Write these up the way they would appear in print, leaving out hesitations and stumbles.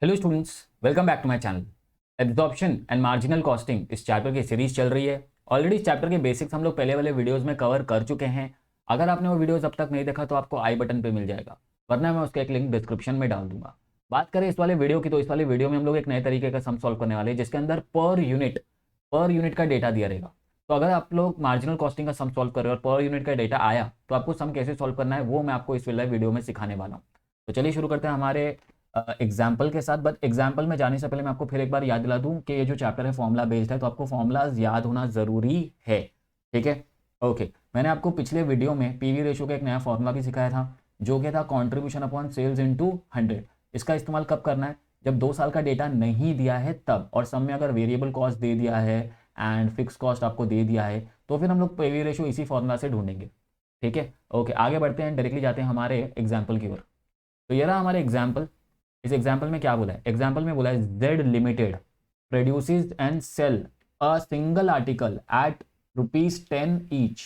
Hello students, welcome back to my channel. Absorption and marginal costing इस chapter की series चल रही है। ऑलरेडी इस चैप्टर के बेसिक्स हम लोग पहले वाले वीडियोस में कवर कर चुके हैं। अगर आपने वो वीडियोस अब तक नहीं देखा तो आपको आई बटन पे मिल जाएगा, वरना मैं उसका एक लिंक डिस्क्रिप्शन में डाल दूंगा। बात करें इस वाले वीडियो की, तो इस वाले वीडियो में हम लोग एक नए तरीके का सम सॉल्व करने वाले हैं जिसके अंदर पर यूनिट का डेटा दिया रहेगा। तो अगर आप लोग मार्जिनल कॉस्टिंग का सम सॉल्व कर रहे हो और पर यूनिट का डेटा आया तो आपको सम कैसे सॉल्व करना है वो मैं आपको इस वाले वीडियो में सिखाने वाला हूँ। तो चलिए शुरू करते हैं हमारे एग्जाम्पल के साथ। बट एग्जाम्पल में जाने से पहले मैं आपको फिर एक बार याद दिला दूं कि ये जो चैप्टर है फॉर्मूला बेस्ड है, तो आपको फॉर्मूलाज याद होना ज़रूरी है। ठीक है, ओके। मैंने आपको पिछले वीडियो में पीवी रेशो का एक नया फॉर्मूला भी सिखाया था, जो कि था कॉन्ट्रीब्यूशन अपॉन सेल्स इनटू 100। इसका इस्तेमाल कब करना है? जब 2 साल का डेटा नहीं दिया है तब, और सम में अगर वेरिएबल कॉस्ट दे दिया है एंड फिक्स कॉस्ट आपको दे दिया है तो फिर हम लोग पीवी रेशो इसी फॉर्मूला से ढूंढेंगे। ठीक है, ओके। आगे बढ़ते हैं, डायरेक्टली जाते हैं हमारे एग्जाम्पल की ओर। तो ये रहा हमारे एग्जाम्पल। इस एग्जाम्पल में क्या बोला है? एग्जाम्पल में बोला है Z limited produces and sell a single article at ₹10 each.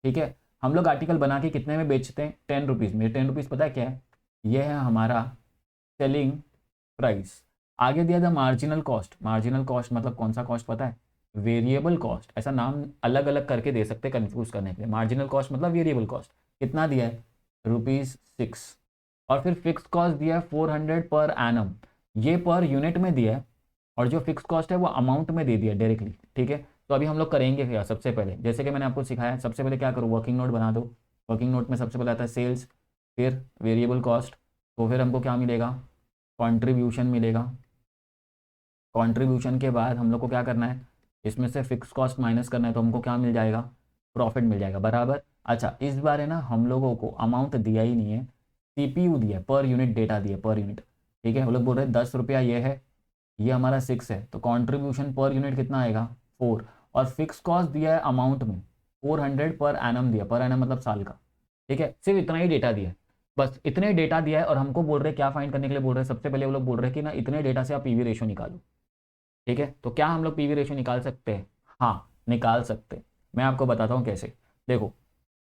ठीक है, हम लोग आर्टिकल बना के कितने में बेचते हैं? 10 रुपीज़ में। 10 रुपीज़ पता है क्या है? ये है हमारा सेलिंग प्राइस। आगे दिया था मार्जिनल कॉस्ट। मार्जिनल कॉस्ट मतलब कौन सा कॉस्ट पता है? Variable cost. ऐसा नाम अलग अलग करके दे सकते हैं कंफ्यूज करने के लिए। मार्जिनल कॉस्ट मतलब वेरिएबल कॉस्ट। कितना दिया है? ₹6। और फिर फिक्स कॉस्ट दिया है 400 पर एनम। ये पर यूनिट में दिया है, और जो फिक्स कॉस्ट है वो अमाउंट में दे दिया डायरेक्टली। ठीक है, तो अभी हम लोग करेंगे क्या? सबसे पहले जैसे कि मैंने आपको सिखाया, सबसे पहले क्या करो, वर्किंग नोट बना दो। वर्किंग नोट में सबसे पहले आता है सेल्स, फिर वेरिएबल कॉस्ट, तो फिर हमको क्या मिलेगा? कॉन्ट्रीब्यूशन मिलेगा। कॉन्ट्रीब्यूशन के बाद हम लोग को क्या करना है? इसमें से फिक्स कॉस्ट माइनस करना है, तो हमको क्या मिल जाएगा? प्रॉफिट मिल जाएगा, बराबर। अच्छा, इस बार है ना हम लोगों को अमाउंट दिया ही नहीं है, सीपीयू दिया, पर यूनिट डेटा दिया, पर यूनिट। ठीक है, हम लोग बोल रहे हैं 10 रुपया ये है, ये हमारा 6 है, तो कॉन्ट्रीब्यूशन पर यूनिट कितना आएगा? 4। और फिक्स कॉस्ट दिया है अमाउंट में 400 पर एनम दिया, पर एनम मतलब साल का। ठीक है, सिर्फ इतना ही डेटा दिया है, बस इतने डेटा दिया है। और हमको बोल रहे हैं क्या फाइंड करने के लिए बोल रहे हैं? सबसे पहले वो लोग बोल रहे हैं कि ना इतने डेटा से आप पीवी रेशो निकालो। ठीक है, तो क्या हम लोग पीवी रेशो निकाल सकते हैं? हाँ, निकाल सकते हैं। मैं आपको बताता हूँ कैसे। देखो,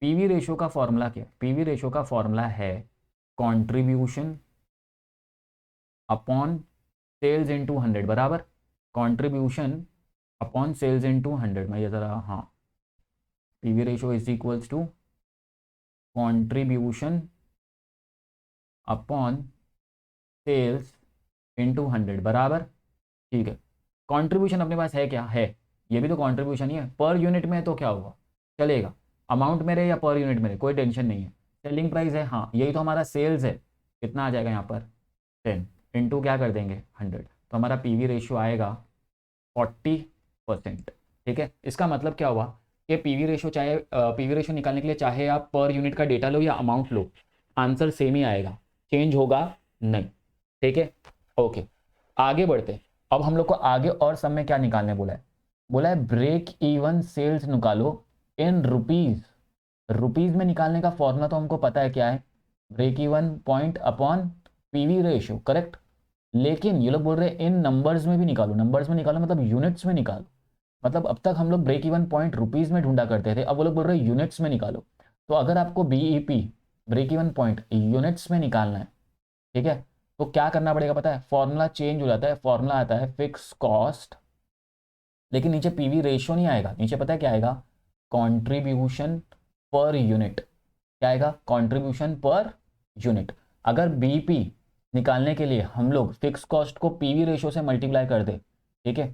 पीवी रेशो का फॉर्मूला क्या है? पीवी रेशो का फॉर्मूला है कॉन्ट्रीब्यूशन अपॉन सेल्स इनटू 100, बराबर। Contribution upon sales into 100। मैं ये ज़रा, हाँ, PV ratio is equals to contribution upon sales into 100, बराबर। ठीक है, कंट्रीब्यूशन अपने पास है क्या? है। ये भी तो कंट्रीब्यूशन ही है। पर यूनिट में है तो क्या होगा? चलेगा। अमाउंट में रहे या पर यूनिट में रहे, कोई टेंशन नहीं है। सेलिंग प्राइस है, हाँ, यही तो हमारा सेल्स है। कितना आ जाएगा यहाँ पर? 10 इंटू क्या कर देंगे? 100। तो हमारा पीवी रेशियो आएगा 40%। ठीक है, इसका मतलब क्या हुआ कि पीवी रेशियो, चाहे पीवी रेशियो निकालने के लिए चाहे आप पर यूनिट का डेटा लो या अमाउंट लो, आंसर सेम ही आएगा, चेंज होगा नहीं। ठीक है, ओके। आगे बढ़ते हैं। अब हम लोग को आगे और सम में क्या निकालने बोला है? बोला है ब्रेक इवन सेल्स निकालो इन रुपीज। रुपीज में निकालने का फॉर्मूला तो हमको पता है क्या है, break even point upon PV ratio, correct. लेकिन ये लोग बोल रहे हैं इन नंबर्स में भी निकालो। नंबर्स में निकालो मतलब यूनिट्स में निकालो। मतलब अब तक हम लोग ब्रेक इवन पॉइंट रुपीज में ढूंढा करते थे, अब वो लोग बोल रहे हैं यूनिट्स में निकालो। तो अगर आपको BEP, break even point, units में निकालना है, ठीक है, तो क्या करना पड़ेगा पता है? फॉर्मूला चेंज हो जाता है। फॉर्मूला आता है फिक्स कॉस्ट, लेकिन नीचे पीवी रेशियो नहीं आएगा, नीचे पता है क्या आएगा? Contribution per unit. क्या आएगा? Contribution per unit. अगर बीपी निकालने के लिए हम लोग फिक्स कॉस्ट को पीवी रेशियो से मल्टीप्लाई कर दे, ठीक है,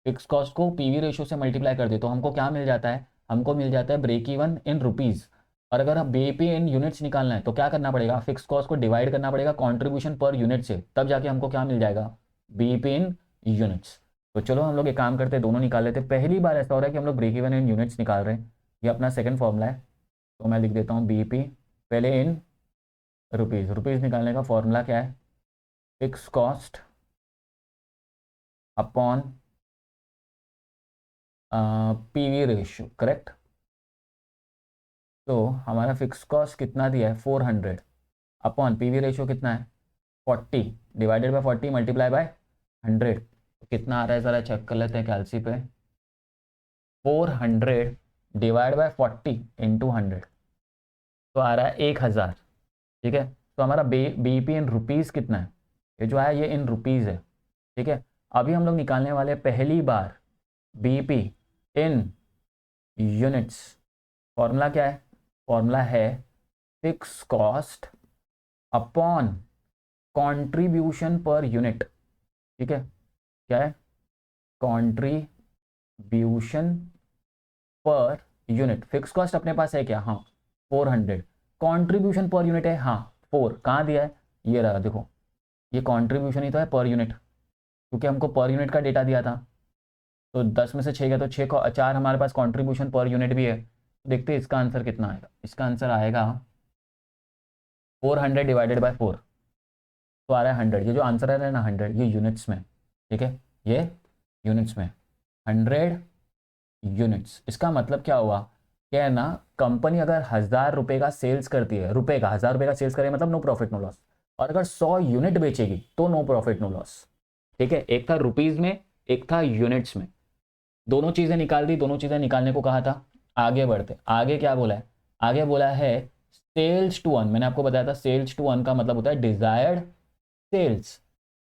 फिक्स कॉस्ट को पीवी रेशियो से मल्टीप्लाई कर दे, तो हमको क्या मिल जाता है? हमको मिल जाता है ब्रेक इवन इन रुपीज। और अगर हम बीपी इन यूनिट्स निकालना है तो क्या करना पड़ेगा? फिक्स कॉस्ट को डिवाइड करना पड़ेगा कंट्रीब्यूशन पर यूनिट से, तब जाके हमको क्या मिल जाएगा? बीपी इन यूनिट्स। तो चलो हम लोग एक काम करते हैं, दोनों निकाल लेते हैं। पहली बार ऐसा हो रहा है कि हम लोग ब्रेक इवन इन यूनिट्स निकाल रहे हैं। ये अपना सेकंड फॉर्मूला है, तो मैं लिख देता हूँ बीपी पहले इन रुपीज़। रुपीज़ निकालने का फॉर्मूला क्या है? Fix cost upon PV ratio, correct. तो हमारा फिक्स कॉस्ट कितना दिया है? 400 अपॉन पीवी रेशियो कितना है? 40 डिवाइडेड बाय 40 मल्टीप्लाई बाय 100। तो कितना आ रहा है ज़रा चेक कर लेते हैं कैलसी पे। 400 डिवाइड बाय 40 इंटू 100, तो आ रहा है 1000। ठीक है, तो हमारा बीपी इन रुपीज़ कितना है? ये जो है ये इन रुपीज़ है, ठीक है। अभी हम लोग निकालने वाले पहली बार बीपी इन यूनिट्स। फॉर्मूला क्या है? फॉर्मूला है fix cost upon contribution per unit, ठीक है। क्या है? Contribution per unit. Fix cost अपने पास है क्या? हाँ 400। कंट्रीब्यूशन पर यूनिट है, हाँ 4। कहाँ दिया है? ये रहा, देखो ये कंट्रीब्यूशन ही तो है पर यूनिट, क्योंकि हमको पर यूनिट का डेटा दिया था। तो 10 में से 6 गया तो 6 को 4 हमारे पास कंट्रीब्यूशन पर यूनिट भी है। देखते हैं इसका आंसर कितना आएगा। इसका आंसर आएगा 400 डिवाइडेड बाय 4, तो आ रहा है 100। ये जो आंसर आ रहा है ना 100, ये यूनिट्स में, ठीक है, ये यूनिट्स में 100 यूनिट्स। इसका मतलब क्या हुआ? क्या है ना, कंपनी अगर 1000 रुपये का सेल्स करती है, रुपये का 1000 रुपये का सेल्स करे मतलब नो प्रॉफिट नो लॉस, और अगर 100 यूनिट बेचेगी तो नो प्रॉफिट नो लॉस, ठीक है। एक था रुपीज़ में, एक था यूनिट्स में। दोनों चीज़ें निकाल दी, दोनों चीज़ें निकालने को कहा था। आगे बढ़ते, आगे क्या बोला है? आगे बोला है सेल्स टू अर्न। मैंने आपको बताया था सेल्स टू अर्न का मतलब होता है डिजायर्ड सेल्स।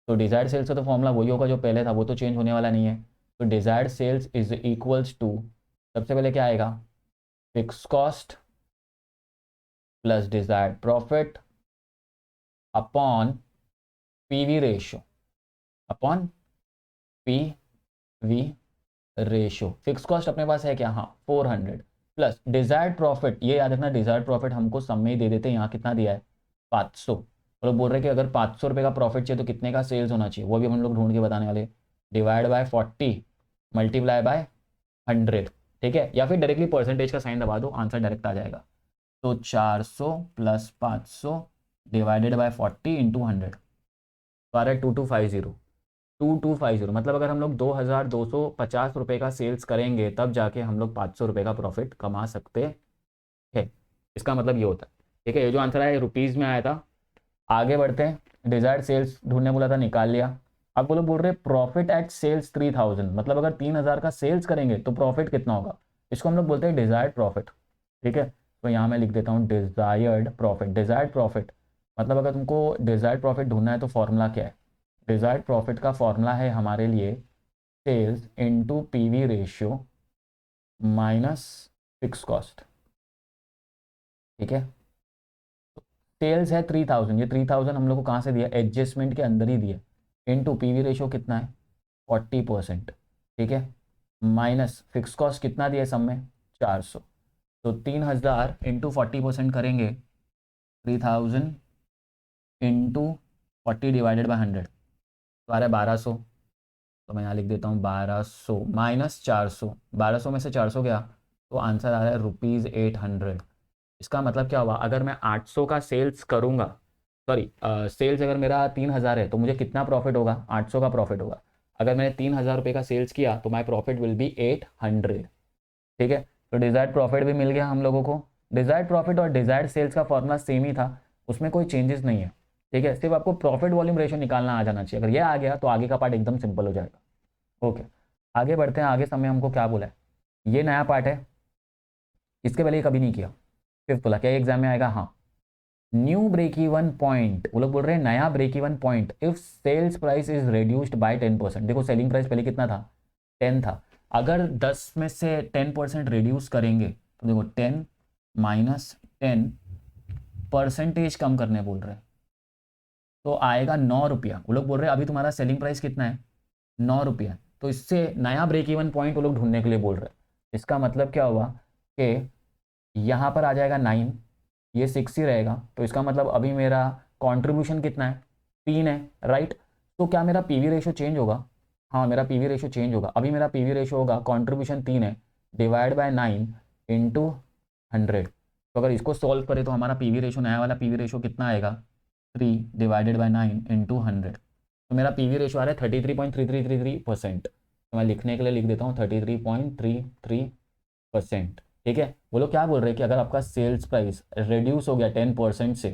तो डिजायर्ड सेल्स का तो फॉर्मूला वही होगा जो पहले था, वो तो चेंज होने वाला नहीं है। तो desired sales is equals to, सबसे पहले क्या आएगा? Fix cost plus desired profit upon PV ratio, upon PV ratio. Fix cost अपने पास है क्या? हाँ 400 प्लस डिजायर्ड प्रॉफिट। ये याद रखना डिजायर्ड प्रॉफिट हमको सब में ही दे देते हैं। यहाँ कितना दिया है? 500। और बोल रहे हैं कि अगर 500 रुपये का प्रॉफिट चाहिए तो कितने का सेल्स होना चाहिए, वो भी हम लोग ढूंढ के बताने वाले। डिवाइड बाय 40 मल्टीप्लाई बाय 100, ठीक है। या फिर डायरेक्टली परसेंटेज का साइन दबा दो, आंसर डायरेक्ट आ जाएगा। तो 400 प्लस 500 डिवाइडेड बाय 40 इंटू 100, तो आ रहा है 2250। 2250 मतलब अगर हम लोग 2250 रुपये का सेल्स करेंगे तब जाके हम लोग 500 रुपये का प्रॉफिट कमा सकते हैं। इसका मतलब ये होता है, ठीक है। ये जो आंसर आया रुपीज़ में आया था। आगे बढ़ते हैं। डिजायर्ड सेल्स ढूंढने बोला था, निकाल लिया। अब वो लोग बोल रहे हैं प्रॉफिट एट सेल्स 3000, मतलब अगर 3000 का सेल्स करेंगे तो प्रॉफिट कितना होगा? इसको हम लोग बोलते हैं डिजायर्ड प्रॉफिट, ठीक है। तो यहाँ मैं लिख देता हूँ डिजायर्ड प्रॉफिट। डिजायर्ड प्रॉफिट मतलब अगर तुमको डिजायर्ड प्रॉफिट ढूंढना है तो फॉर्मूला क्या है? डिजायर्ड प्रॉफिट का फॉर्मूला है हमारे लिए sales into PV ratio minus fix cost, ठीक है। सेल्स है 3000, ये 3000 हम लोग को कहाँ से दिया? एडजस्टमेंट के अंदर ही दिया। इनटू पीवी रेशियो कितना है? 40%, ठीक है। माइनस फिक्स कॉस्ट कितना दिया सब में? 400। तो 3000 इंटू 40% करेंगे, 3000 इंटू 40 डिवाइडेड बाई 100, तो आ रहा है 1200। तो मैं यहाँ लिख देता हूँ 1200 माइनस 400। 1200 में से 400 गया तो आंसर आ रहा है ₹800। इसका मतलब क्या हुआ? अगर मैं 800 का सेल्स करूँगा, सॉरी सेल्स अगर मेरा 3000 है तो मुझे कितना प्रॉफिट होगा? 800 का प्रॉफिट होगा। अगर मैंने 3000 रुपये का सेल्स किया तो माई प्रॉफिट विल बी 800, ठीक है। तो डिजायर्ड प्रॉफिट भी मिल गया हम लोगों को। डिजायर्ड प्रॉफिट और डिजायर्ड सेल्स का फॉर्मूला सेम ही था, उसमें कोई चेंजेस नहीं है, ठीक है। सिर्फ आपको प्रॉफिट वॉल्यूम रेशियो निकालना आ जाना चाहिए। अगर ये आ गया तो आगे का पार्ट एकदम सिंपल हो जाएगा। ओके, आगे बढ़ते हैं। आगे समय हमको क्या बोला है? ये नया पार्ट है, इसके पहले ये कभी नहीं किया। फिफ्थ बोला क्या एग्जाम में आएगा? हाँ। न्यू ब्रेक इवन पॉइंट, वो लोग बोल रहे हैं नया break even point if sales price is reduced by 10%। देखो सेलिंग प्राइस पहले कितना था? 10 था। अगर 10 में से 10% रिड्यूस करेंगे तो देखो 10 माइनस 10 परसेंटेज कम करने बोल रहे हैं, तो आएगा 9 रुपया। वो लोग बोल रहे हैं अभी तुम्हारा सेलिंग प्राइस कितना है? 9 रुपया। तो इससे नया ब्रेक इवन पॉइंट वो लोग ढूंढने के लिए बोल रहे हैं। इसका मतलब क्या हुआ कि यहाँ पर आ जाएगा 9, ये 6 ही रहेगा। तो इसका मतलब अभी मेरा कंट्रीब्यूशन कितना है? 3 है, राइट। तो क्या मेरा पीवी रेशियो चेंज होगा? हाँ मेरा पीवी रेशियो चेंज होगा। अभी मेरा पीवी रेशियो होगा कंट्रीब्यूशन 3 है डिवाइड बाय 9 इंटू 100। तो अगर इसको सॉल्व करें तो हमारा पीवी रेशियो, नया वाला पीवी रेशियो कितना आएगा? 3 डिवाइडेड बाय 9 इंटू 100। तो मेरा पीवी रेशियो आ रहा है 33.3333%। तो मैं लिखने के लिए लिख देता हूँ 33.33%, ठीक है। वो लोग क्या बोल रहे हैं कि अगर आपका सेल्स प्राइस रिड्यूस हो गया 10% से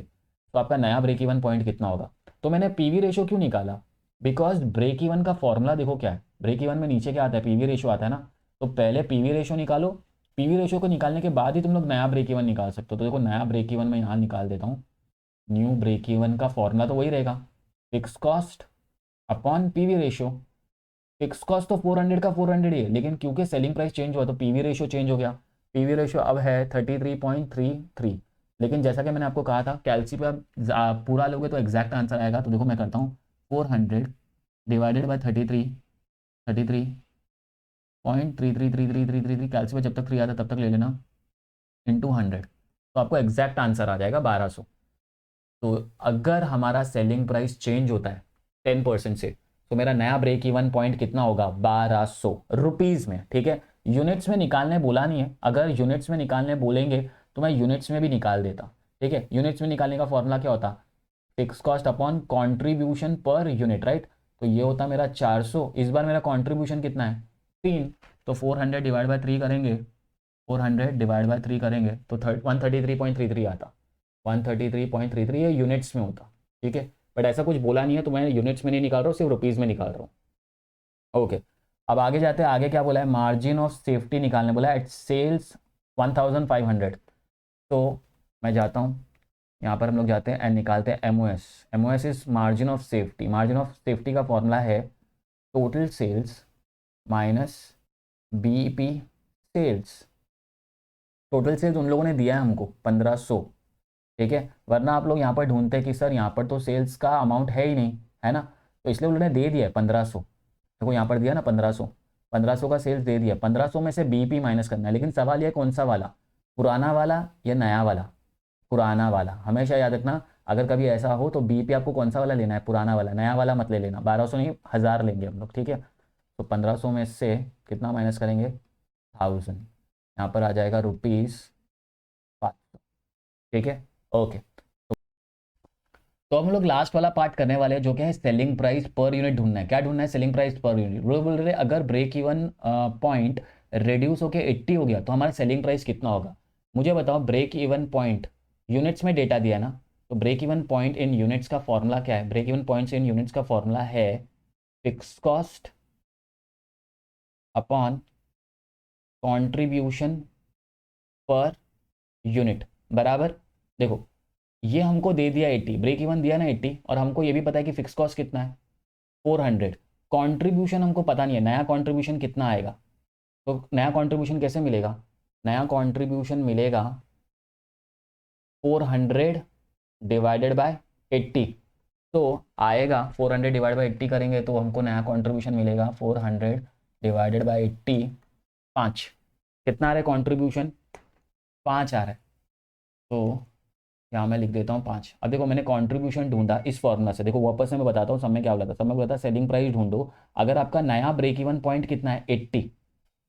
तो आपका नया ब्रेक इवन पॉइंट कितना होगा? तो मैंने पीवी रेशियो क्यों निकाला? बिकॉज ब्रेक इवन का फॉर्मूला देखो क्या है। ब्रेक इवन में नीचे क्या आता है? पीवी रेशियो आता है ना। तो पहले पीवी रेशियो निकालो, पीवी रेशियो को निकालने के बाद ही तुम लोग नया ब्रेक इवन निकाल सकते हो। तो देखो नया ब्रेक इवन मैं यहाँ निकाल देता हूँ। न्यू ब्रेक इवन का फॉर्मूला तो वही रहेगा, fix cost upon PV ratio. Fix cost तो 400 का 400 ही है, लेकिन क्योंकि सेलिंग प्राइस चेंज हुआ तो पीवी रेशियो चेंज हो गया। पीवी रेशियो अब है 33.33। लेकिन जैसा कि मैंने आपको कहा था, कैलसी पे आप पूरा लोगे तो एग्जैक्ट आंसर आएगा। तो देखो मैं करता हूँ 400 डिवाइडेड बाई 33.333333, कैलसी पे जब तक 3 आता तब तक ले लेना, इंटू 100, तो आपको एग्जैक्ट आंसर आ जाएगा 1200। तो अगर हमारा सेलिंग प्राइस चेंज होता है 10% से, तो मेरा नया ब्रेक इवन पॉइंट कितना होगा, 1200 रुपीज़ में। ठीक है, यूनिट्स में निकालने बोला नहीं है, अगर यूनिट्स में निकालने बोलेंगे तो मैं यूनिट्स में भी निकाल देता। ठीक है, यूनिट्स में निकालने का फॉर्मूला क्या होता, fix cost upon contribution per unit, right. तो ये होता मेरा 400। इस बार मेरा कॉन्ट्रीब्यूशन कितना है, 3। तो 400 डिवाइड बाई 3 करेंगे, 400 डिवाइड बाई 3 करेंगे तो 133.33 आता। 133.33 ये यूनिट्स में होता। ठीक है, बट ऐसा कुछ बोला नहीं है तो मैं यूनिट्स में नहीं निकाल रहा हूँ, सिर्फ रुपीज़ में निकाल रहा हूँ। ओके, अब आगे जाते हैं। आगे क्या बोला है, मार्जिन ऑफ सेफ्टी निकालने बोला है एट सेल्स 1500। तो मैं जाता हूँ, यहाँ पर हम लोग जाते हैं एंड निकालते हैं M O S. M O S is margin of safety. Margin of safety का फॉर्मूला है total sales minus B P sales. Total sales उन लोगों ने दिया है हमको 1500। ठीक है, वरना आप लोग यहाँ पर ढूंढते हैं कि सर यहाँ पर तो सेल्स का अमाउंट है ही नहीं, है ना, तो इसलिए उन्होंने दे दिया है 1500। देखो यहाँ पर दिया ना 1500, 1500 का सेल्स दे दिया, 1500 में से बीपी माइनस करना है। लेकिन सवाल ये कौन सा वाला, पुराना वाला या नया वाला। पुराना वाला, हमेशा याद रखना, अगर कभी ऐसा हो तो बीपी आपको कौन सा वाला लेना है, पुराना वाला, नया वाला मत ले लेना। 1200 नहीं, 1000 लेंगे हम लोग। ठीक है, तो 1500 में से कितना माइनस करेंगे, 1000, यहाँ पर आ जाएगा ₹500। ठीक है, ओके। तो हम लोग लास्ट वाला पार्ट करने वाले हैं, जो कि है सेलिंग प्राइस पर यूनिट ढूंढना है। क्या ढूंढना है, सेलिंग प्राइस पर यूनिट। वो बोल रहे अगर ब्रेक इवन पॉइंट रिड्यूस होकर 80 हो गया तो हमारा सेलिंग प्राइस कितना होगा। मुझे बताओ, ब्रेक इवन पॉइंट यूनिट्स में डेटा दिया ना, तो break even point in units का फॉर्मूला क्या है, break even points in units का फॉर्मूला है fix cost upon contribution per unit बराबर। देखो ये हमको दे दिया 80, ब्रेक इवन दिया ना 80, और हमको ये भी पता है कि फिक्स कॉस्ट कितना है 400। कंट्रीब्यूशन हमको पता नहीं है, नया कंट्रीब्यूशन कितना आएगा। तो नया कंट्रीब्यूशन कैसे मिलेगा, नया कंट्रीब्यूशन मिलेगा 400 डिवाइडेड बाय 80। तो आएगा 400 डिवाइड बाई 80 करेंगे तो हमको नया कंट्रीब्यूशन मिलेगा 400 डिवाइडेड बाई 80, 5। कितना आ रहा है कॉन्ट्रीब्यूशन, 5 आ रहा है। तो यहाँ मैं लिख देता हूँ 5। अब देखो मैंने कंट्रीब्यूशन ढूंढा इस फॉर्मूला से। देखो वापस से मैं बताता हूँ, सब में क्या बोला था, सब में बोला था सेलिंग प्राइस ढूंढो। अगर आपका नया ब्रेक इवन पॉइंट कितना है 80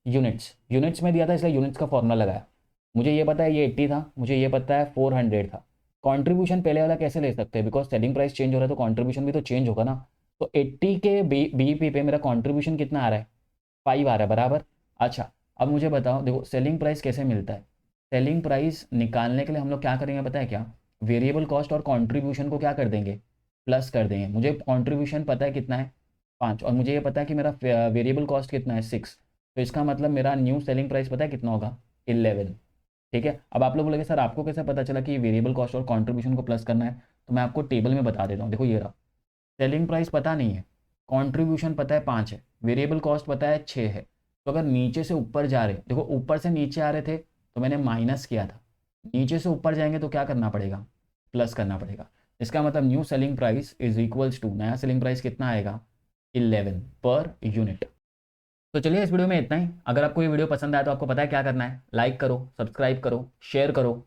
यूनिट्स, यूनिट्स में दिया था इसलिए यूनिट्स का फॉर्मूला लगाया। मुझे ये पता है ये 80 था, मुझे ये पता है 400 था। कंट्रीब्यूशन पहले वाला कैसे ले सकते हैं, बिकॉज सेलिंग प्राइस चेंज हो रहा है तो कंट्रीब्यूशन भी तो चेंज होगा ना। तो 80 के बीपी पे मेरा कंट्रीब्यूशन कितना आ रहा है, 5 आ रहा है बराबर। अच्छा, अब मुझे बताओ, देखो सेलिंग प्राइस कैसे मिलता है। सेलिंग प्राइस निकालने के लिए हम लोग क्या करेंगे पता है क्या, वेरिएबल कॉस्ट और कंट्रीब्यूशन को क्या कर देंगे, प्लस कर देंगे। मुझे कंट्रीब्यूशन पता है कितना है 5, और मुझे ये पता है कि मेरा वेरिएबल कॉस्ट कितना है 6। तो इसका मतलब मेरा न्यू सेलिंग प्राइस पता है कितना होगा, 11। ठीक है, अब आप लोग बोलेंगे सर आपको कैसे पता चला कि वेरिएबल कॉस्ट और कंट्रीब्यूशन को प्लस करना है। तो मैं आपको टेबल में बता देता हूँ। देखो ये रहा, सेलिंग प्राइस पता नहीं है, कंट्रीब्यूशन पता है 5 है, वेरिएबल कॉस्ट पता है 6 है। तो अगर नीचे से ऊपर जा रहे, देखो ऊपर से नीचे आ रहे थे तो मैंने माइनस किया था, नीचे से ऊपर जाएंगे तो क्या करना पड़ेगा, प्लस करना पड़ेगा। इसका मतलब new selling price is equals to, नया सेलिंग प्राइस कितना आएगा, 11 पर यूनिट। तो चलिए इस वीडियो में इतना ही। अगर आपको ये वीडियो पसंद आया तो आपको पता है क्या करना है, लाइक करो, सब्सक्राइब करो, शेयर करो।